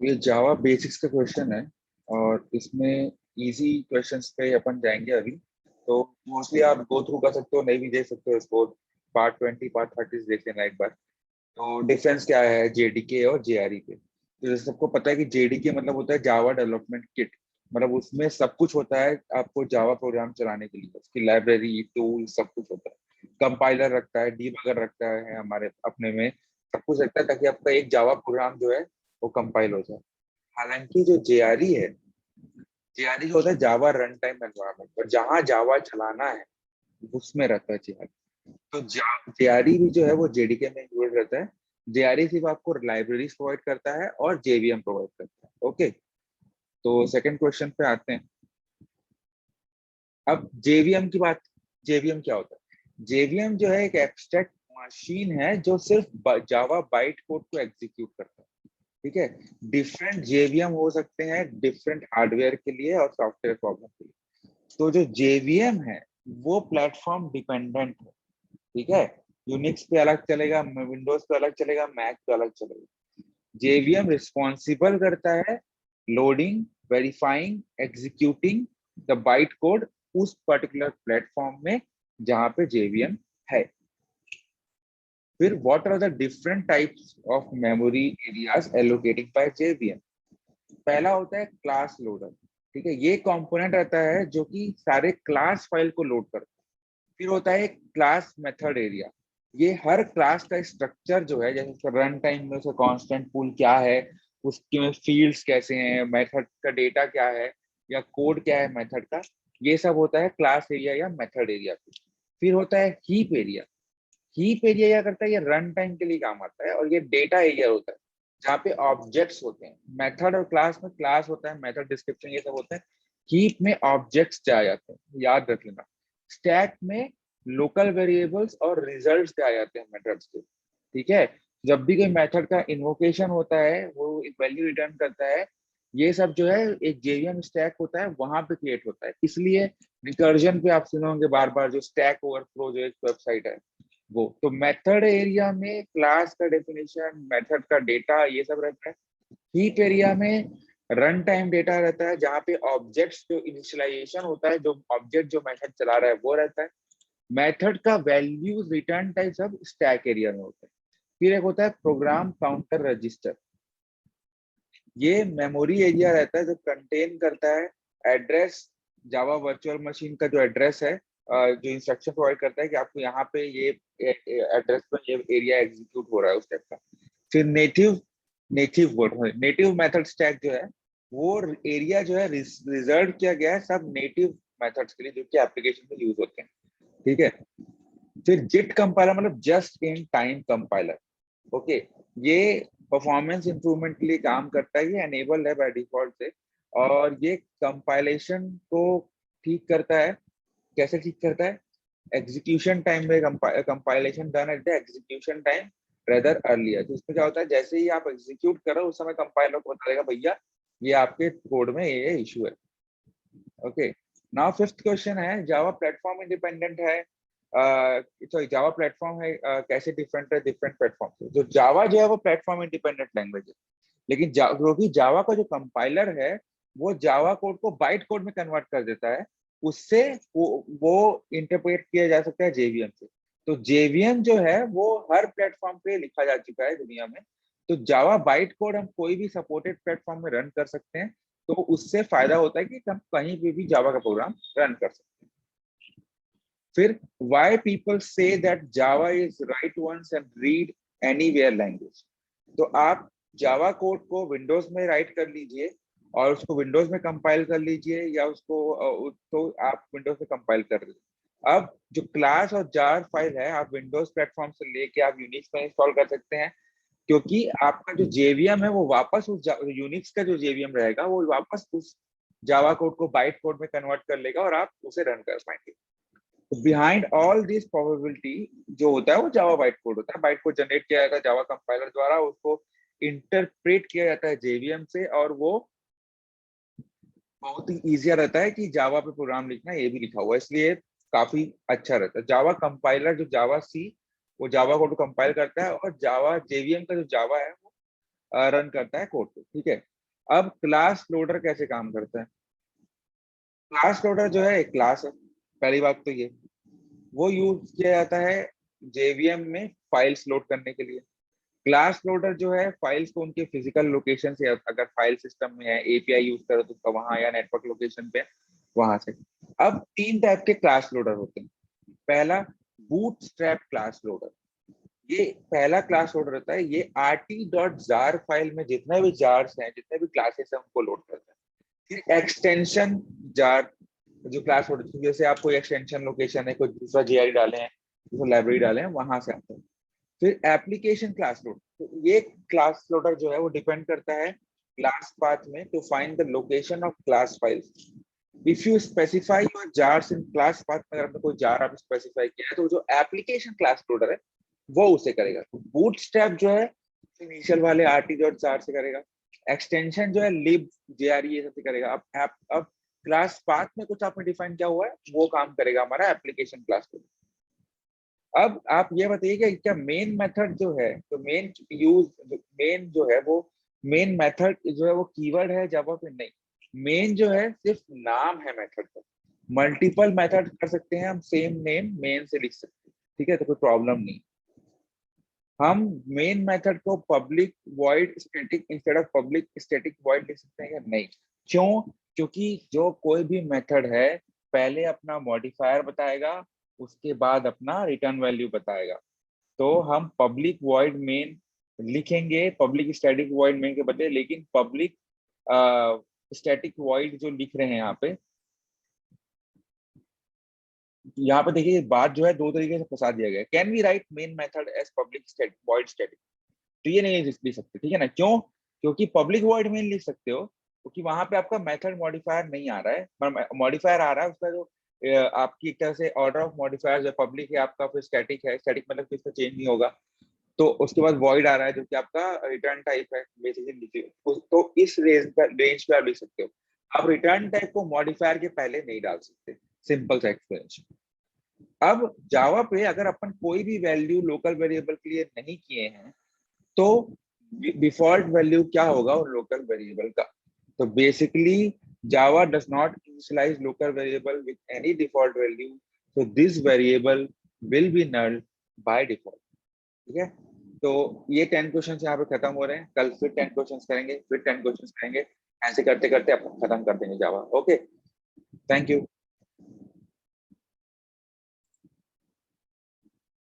ये जावा बेसिक्स का क्वेश्चन है और इसमें इजी क्वेश्चंस पे अपन जाएंगे अभी। तो मोस्टली आप गो थ्रू कर सकते हो, नहीं भी देख सकते हो इसको। पार्ट 20 पार्ट 30 देख लेना एक बार। तो डिफरेंस क्या है जेडीके और जेआरई पे। तो जैसे सबको पता है कि जेडीके मतलब होता है जावा डेवलपमेंट किट। मतलब उसमें सब कुछ होता है आपको जावा प्रोग्राम चलाने के लिए, उसकी लाइब्रेरी टूल सब कुछ होता है। कंपाइलर रखता है, डीबगर रखता है, हमारे अपने में सब कुछ रखता है ताकि आपका एक जावा प्रोग्राम जो है वो कंपाइल हो जाए। हालांकि जो जेआरई है, जेआरई होता है जावा रन टाइम एनवायरनमेंट, और जहाँ जावा चलाना है उसमें रहता है जेआरई। तो जेआरई भी जो है वो जेडीके में इंक्लूड रहता है। जेआरई सिर्फ आपको लाइब्रेरीज प्रोवाइड करता है और जेवीएम प्रोवाइड करता है। ओके, तो सेकंड क्वेश्चन पे आते हैं। अब जेवीएम की बात। जेवीएम क्या होता है? जेवीएम जो है एक एब्स्ट्रैक्ट मशीन है जो सिर्फ जावा बाइट कोड को एग्जीक्यूट करता है। ठीक है। डिफरेंट जेवीएम हो सकते हैं डिफरेंट हार्डवेयर के लिए और सॉफ्टवेयर प्रॉब्लम के लिए। तो जो जेवीएम है वो प्लेटफॉर्म डिपेंडेंट है। ठीक है। यूनिक्स पे अलग चलेगा, विंडोज पे अलग चलेगा, मैक पे अलग चलेगा। जेवीएम रिस्पॉन्सिबल करता है loading, verifying, executing the byte code उस पर्टिकुलर प्लेटफॉर्म में जहां पे जेवीएम है। फिर what are the different types of memory areas allocating by JVM. पहला होता है क्लास लोडर। ठीक है, ये कंपोनेंट रहता है जो कि सारे क्लास फाइल को लोड करता है। फिर होता है क्लास मेथड एरिया। ये हर क्लास का स्ट्रक्चर जो है, जैसे रन टाइम में उसका कांस्टेंट पूल क्या है, उसके में फील्ड्स कैसे हैं, मेथड का डेटा क्या है, या कोड क्या है मेथड का, ये सब होता है क्लास एरिया या मेथड एरिया पे। फिर होता है हीप एरिया। हीप एरिया क्या करता है, ये रन टाइम के लिए काम आता है और ये डेटा एरिया होता है जहाँ पे ऑब्जेक्ट्स होते हैं। मेथड और क्लास में क्लास होता है, मेथड डिस्क्रिप्शन ये सब होता है। हीप में ऑब्जेक्ट्स जाए जाते हैं, याद रख लेना। स्टैक में लोकल वेरिएबल्स और रिजल्ट्स आ जाते हैं मेथड्स के। ठीक है। जब भी कोई मेथड का इन्वोकेशन होता है वो एक वैल्यू रिटर्न करता है। ये सब जो है एक जेवीएम स्टैक होता है वहां पे क्रिएट होता है। इसलिए रिकर्जन पे आप सुने होंगे बार बार जो स्टैक ओवरफ्लो जो एक वेबसाइट है वो। तो मेथड एरिया में क्लास का डेफिनेशन, मेथड का डेटा ये सब रहता है। हीप एरिया में रन टाइम डेटा रहता है जहाँ पे ऑब्जेक्ट्स जो इनिशियलाइजेशन होता है, जो ऑब्जेक्ट जो मेथड चला रहा है वो रहता है। मेथड का वैल्यूज रिटर्न टाइप सब स्टैक एरिया में होता है। फिर एक होता है प्रोग्राम काउंटर रजिस्टर। ये मेमोरी एरिया रहता है जो कंटेन करता है एड्रेस, जावा वर्चुअल मशीन का जो एड्रेस है, जो इंस्ट्रक्शन प्रोवाइड करता है कि आपको यहाँ पे ये एड्रेस पर ये एरिया एग्जीक्यूट हो रहा है उस टाइप का। फिर नेटिव नेटिव मेथड स्टैक जो है वो एरिया जो है रिजर्व किया गया है सब नेटिव मेथड्स के लिए जो कि एप्लीकेशन में यूज होते हैं। ठीक है। फिर जिट कंपाइलर मतलब just in time compiler. Okay, ये परफॉर्मेंस इंप्रूवमेंट के लिए काम करता है, ये एनेबल है बाय डिफॉल्ट से। और ये कंपाइलेशन को ठीक करता है। कैसे ठीक करता है? एग्जीक्यूशन टाइम में compilation done at the execution time rather earlier. तो इसमें क्या होता है, जैसे ही आप एग्जीक्यूट करो उस समय कंपाइलर को बता देगा भैया ये आपके कोड में ये इशू है। ओके, नाउ फिफ्थ क्वेश्चन है जावा प्लेटफॉर्म इंडिपेंडेंट है। सॉरी, जावा प्लेटफॉर्म है कैसे डिफरेंट है डिफरेंट प्लेटफॉर्म से। जो जावा जो है वो प्लेटफॉर्म इंडिपेंडेंट लैंग्वेज है। लेकिन क्योंकि जावा का जो कंपाइलर है वो जावा कोड को बाइट कोड में कन्वर्ट कर देता है, उससे वो इंटरप्रेट किया जा सकता है जेवीएम से। तो जेवीएम जो है वो हर प्लेटफॉर्म पे लिखा जा चुका है दुनिया में। तो जावा बाइट कोड हम कोई भी सपोर्टेड प्लेटफॉर्म में रन कर सकते हैं। तो उससे फायदा होता है कि हम कहीं पे भी जावा का प्रोग्राम रन कर सकते हैं। फिर why people say that Java is write once and read anywhere language। तो आप जावा कोड को विंडोज में राइट कर लीजिए और उसको विंडोज में कंपाइल कर लीजिए, या उसको तो आप विंडोज में कंपाइल कर लीजिए। अब जो क्लास और जार फाइल है आप विंडोज प्लेटफॉर्म से लेके आप यूनिक्स में इंस्टॉल कर सकते हैं, क्योंकि आपका जो जेवीएम है वो वापस उस यूनिक्स का जो जेवीएम रहेगा वो वापस उस जावा कोड को बाइट कोड में कन्वर्ट कर लेगा और आप उसे रन कर पाएंगे। बिहाइंड ऑल दिस प्रोबेबिलिटी जो होता है वो जावा बाइट कोड होता है। बाइट कोड जनरेट किया जाता है जावा कंपाइलर द्वारा, उसको इंटरप्रेट किया जाता है जेवीएम से, और वो बहुत ही ईजियर रहता है कि जावा पे प्रोग्राम लिखना ये भी लिखा हुआ है, इसलिए काफी अच्छा रहता है। जावा कंपाइलर जो जावा सी वो जावा कोड को कंपाइल करता है, और जावा जेवीएम का जो जावा है वो रन करता है कोड को। ठीक है। अब क्लास लोडर कैसे काम करता है? क्लास लोडर जो है एक क्लास है, पहली बात तो ये, वो यूज किया जाता है जेवीएम में फाइल्स लोड करने के लिए। क्लास लोडर जो है फाइल्स को उनके फिजिकल लोकेशन से, अगर फाइल सिस्टम में है एपीआई यूज करो तो उसका वहां, या नेटवर्क लोकेशन पे वहां से। अब तीन टाइप के क्लास लोडर होते हैं। पहला, बूटस्ट्रैप क्लास लोडर। ये पहला क्लास लोडर होता है, ये rt.jar फाइल में जितने भी जार्स हैं, जितने भी क्लासेस हैं उनको लोड करता है। फिर एक्सटेंशन जार, जो क्लास लोडर, जैसे आप कोई एक्सटेंशन लोकेशन है, कोई दूसरा जेआरई डाले हैं, दूसरा लाइब्रेरी डाले हैं, वहां से आता है। फिर एप्लीकेशन क्लास लोड, तो ये क्लास लोडर जो है वो डिपेंड करता है क्लास पाथ में to find the location of class files. If you specify your jars in class path में, अगर आपने कोई जार आप स्पेसिफाई किया है, तो जो एप्लीकेशन क्लास लोडर है वो उसे करेगा। बूटस्ट्रैप जो है इनिशियल वाले rt.jar से करेगा। एक्सटेंशन जो है lib jre ये सब से करेगा। अब क्लास पाथ में कुछ आपने डिफाइन किया हुआ है, वो काम करेगा हमारा एप्लीकेशन क्लास लोडर। अब आप ये बताइए कि क्या मेन मेथड जो है, तो मेन यूज, मेन जो है वो, मेन मेथड जो है वो कीवर्ड है जावा पे? नहीं, मेन जो है सिर्फ नाम है मेथड का। मल्टीपल मेथड कर सकते हैं हम, सेम नेम मेन से लिख सकते हैं, ठीक है, तो कोई प्रॉब्लम नहीं। हम मेन मेथड को public void static instead of public static void लिख सकते हैं या नहीं? क्यों? क्योंकि जो कोई भी मेथड है पहले अपना मॉडिफायर बताएगा, उसके बाद अपना रिटर्न वैल्यू बताएगा। तो हम पब्लिक वॉइड मेन लिखेंगे पब्लिक स्टैटिक वॉइड मेन के बदले, लेकिन पब्लिक स्टैटिक वॉइड जो लिख रहे हैं यहाँ पे देखिए बात जो है दो तरीके से फंसा दिया गया है। Can we write main method as public static void static? तो ये नहीं लिख सकते, ठीक है ना? क्यों? क्योंकि पब्लिक वॉइड मेन लिख सकते हो क्योंकि वहां पे आपका मेथड मॉडिफायर नहीं आ रहा है, मॉडिफायर आ रहा है उसका जो आपकी एक तरह से ऑर्डर ऑफ मॉडिफायर जो पब्लिक है आपका, फिर स्टैटिक है, स्टैटिक मतलब कि इसका चेंज नहीं होगा। तो उसके बाद वॉइड आ रहा है जो कि आपका रिटर्न टाइप है बेसिकली। तो इस रेंज पे आप लिख सकते हो। आप रिटर्न टाइप को मॉडिफायर के पहले नहीं डाल सकते, सिंपल सा एक्सप्लेनेशन। अब जावा पे अगर अपन कोई भी वैल्यू लोकल वेरिएबल के लिए नहीं किए हैं, तो डिफॉल्ट वैल्यू क्या होगा उन लोकल वेरिएबल का? तो basically Java does not initialize local variable with any default value, so this variable will be null by default। ठीक है, तो ये 10 क्वेश्चन यहाँ पे खत्म हो रहे हैं। कल फिर 10 क्वेश्चन करेंगे, फिर 10 क्वेश्चन करेंगे, ऐसे करते करते अपन खत्म कर देंगे जावा। Okay, thank you.